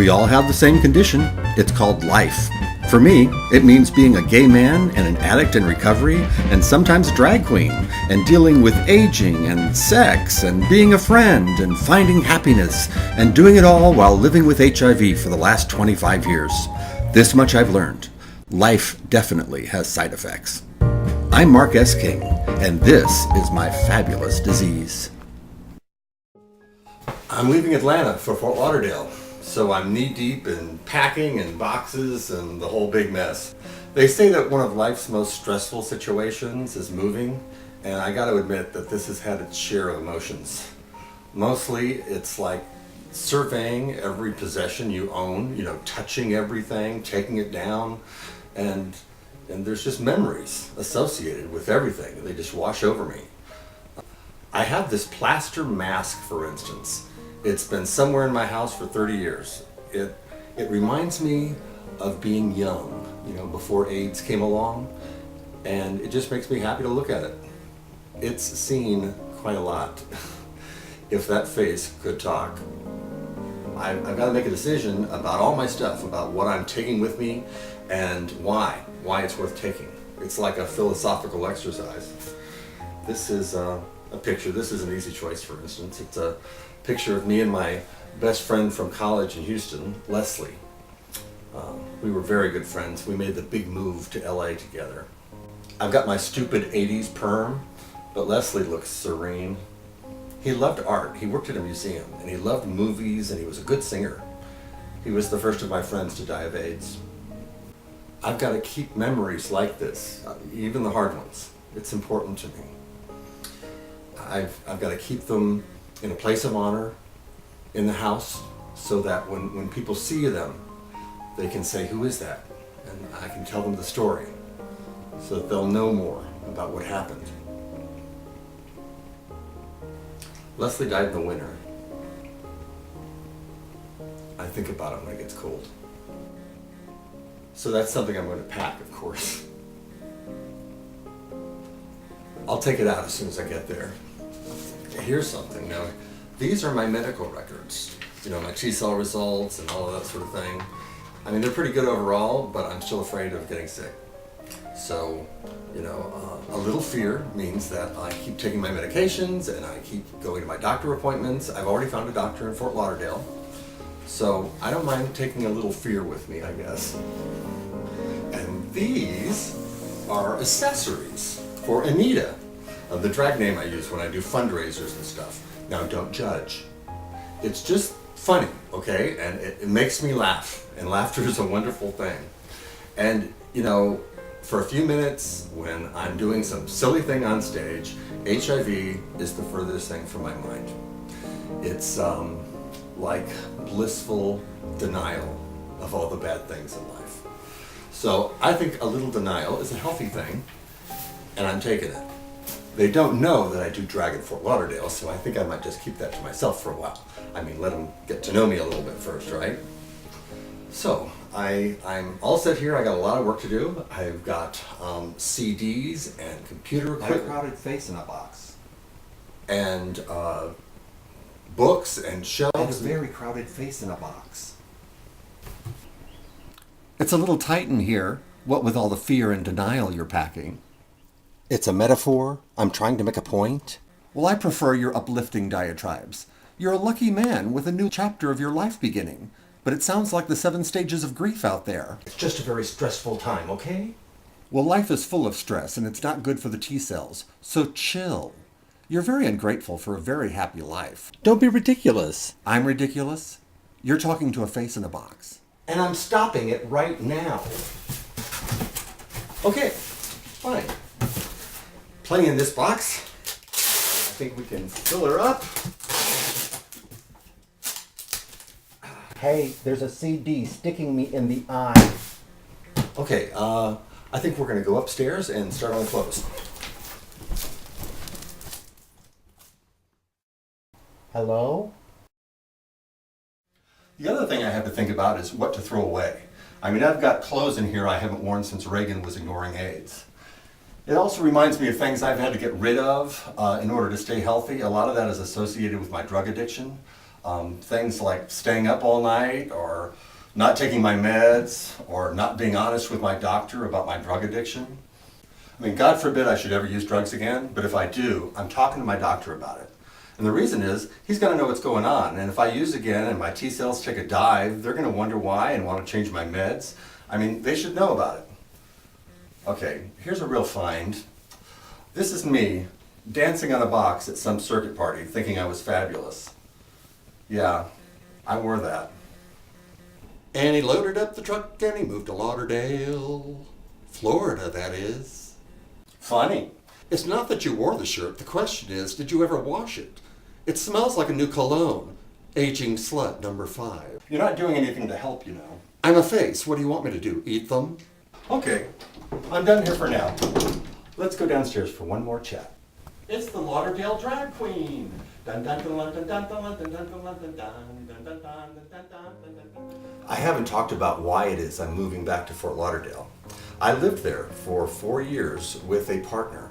We all have the same condition. It's called life. For me, it means being a gay man and an addict in recovery, and sometimes a drag queen, and dealing with aging and sex, and being a friend, and finding happiness, and doing it all while living with HIV for the last 25 years. This much I've learned. Life definitely has side effects. I'm Mark S. King, and this is my fabulous disease. I'm leaving Atlanta for Fort Lauderdale, so I'm knee-deep in packing and boxes and the whole big mess. They say that one of life's most stressful situations is moving, and I gotta admit that this has had its share of emotions. Mostly, it's like surveying every possession you own, touching everything, taking it down, and there's just memories associated with everything. They just wash over me. I have this plaster mask, for instance. It's been somewhere in my house for 30 years. It reminds me of being young, before AIDS came along, and it just makes me happy to look at it. It's seen quite a lot. If that face could talk. I've got to make a decision about all my stuff, about what I'm taking with me and why it's worth taking. It's like a philosophical exercise. This is a picture. This is an easy choice, for instance. It's a picture of me and my best friend from college in Houston, Leslie. We were very good friends. We made the big move to LA together. I've got my stupid 80s perm, but Leslie looks serene. He loved art. He worked at a museum, and he loved movies, and he was a good singer. He was the first of my friends to die of AIDS. I've got to keep memories like this, even the hard ones. It's important to me. I've got to keep them in a place of honor in the house, so that when people see them, they can say, "Who is that?" And I can tell them the story, so that they'll know more about what happened. Leslie died in the winter. I think about it when it gets cold. So that's something I'm going to pack, of course. I'll take it out as soon as I get there. Here's something. Now, these are my medical records. My T-cell results and all of that sort of thing. I mean, they're pretty good overall, but I'm still afraid of getting sick. So, a little fear means that I keep taking my medications and I keep going to my doctor appointments. I've already found a doctor in Fort Lauderdale. So I don't mind taking a little fear with me, I guess. And these are accessories for Anita, the drag name I use when I do fundraisers and stuff. Now, don't judge. It's just funny, okay? And it makes me laugh. And laughter is a wonderful thing. And, for a few minutes, when I'm doing some silly thing on stage, HIV is the furthest thing from my mind. It's like blissful denial of all the bad things in life. So I think a little denial is a healthy thing, and I'm taking it. They don't know that I do drag in Fort Lauderdale, so I think I might just keep that to myself for a while. I mean, let them get to know me a little bit first, right? So, I'm all set here. I got a lot of work to do. I've got CDs and computer equipment. Like a crowded face in a box. And books and shelves. And a very crowded face in a box. It's a little tight in here, what with all the fear and denial you're packing. It's a metaphor. I'm trying to make a point. Well, I prefer your uplifting diatribes. You're a lucky man with a new chapter of your life beginning. But it sounds like the 7 stages of grief out there. It's just a very stressful time, okay? Well, life is full of stress, and it's not good for the T-cells. So chill. You're very ungrateful for a very happy life. Don't be ridiculous. I'm ridiculous? You're talking to a face in a box. And I'm stopping it right now. Okay, fine. Plenty in this box. I think we can fill her up. Hey, there's a CD sticking me in the eye. Okay, I think we're going to go upstairs and start on clothes. Hello? The other thing I have to think about is what to throw away. I mean, I've got clothes in here I haven't worn since Reagan was ignoring AIDS. It also reminds me of things I've had to get rid of in order to stay healthy. A lot of that is associated with my drug addiction. Things like staying up all night, or not taking my meds, or not being honest with my doctor about my drug addiction. I mean, God forbid I should ever use drugs again, but if I do, I'm talking to my doctor about it. And the reason is, he's going to know what's going on. And if I use again and my T cells take a dive, they're going to wonder why and want to change my meds. I mean, they should know about it. Okay, here's a real find. This is me dancing on a box at some circuit party thinking I was fabulous. Yeah, I wore that. And he loaded up the truck and he moved to Lauderdale, Florida, that is. Funny. It's not that you wore the shirt. The question is, did you ever wash it? It smells like a new cologne. Aging slut number 5. You're not doing anything to help, you know. I'm a face. What do you want me to do? Eat them? Okay, I'm done here for now. Let's go downstairs for one more chat. It's the Lauderdale drag queen. I haven't talked about why it is I'm moving back to Fort Lauderdale. I lived there for 4 years with a partner.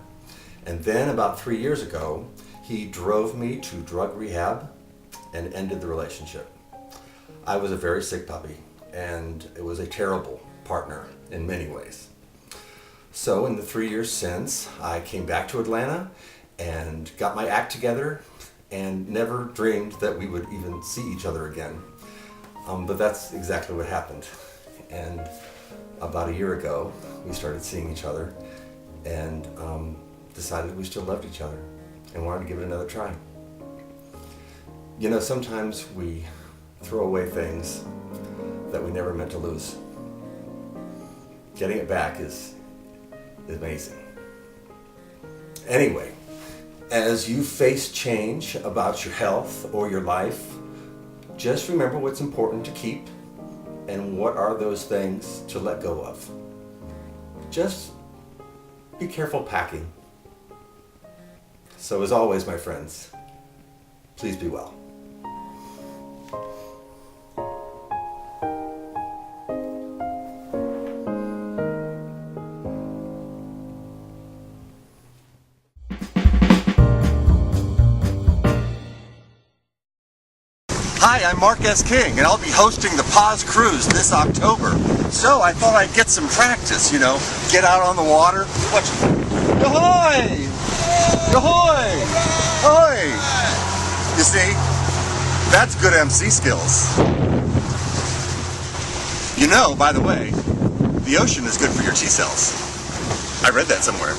And then about 3 years ago, he drove me to drug rehab and ended the relationship. I was a very sick puppy, and it was a terrible partner in many ways. So in the 3 years since, I came back to Atlanta and got my act together and never dreamed that we would even see each other again. But that's exactly what happened. And about a year ago, we started seeing each other and decided we still loved each other and wanted to give it another try. You know, sometimes we throw away things that we never meant to lose. Getting it back is amazing. Anyway, as you face change about your health or your life, just remember what's important to keep and what are those things to let go of. Just be careful packing. So as always, my friends, please be well. Hi, I'm Mark S. King, and I'll be hosting the Paz Cruise this October. So I thought I'd get some practice, you know, get out on the water. Watch. Ahoy! Ahoy! Ahoy! You see, that's good MC skills. You know, by the way, the ocean is good for your T cells. I read that somewhere.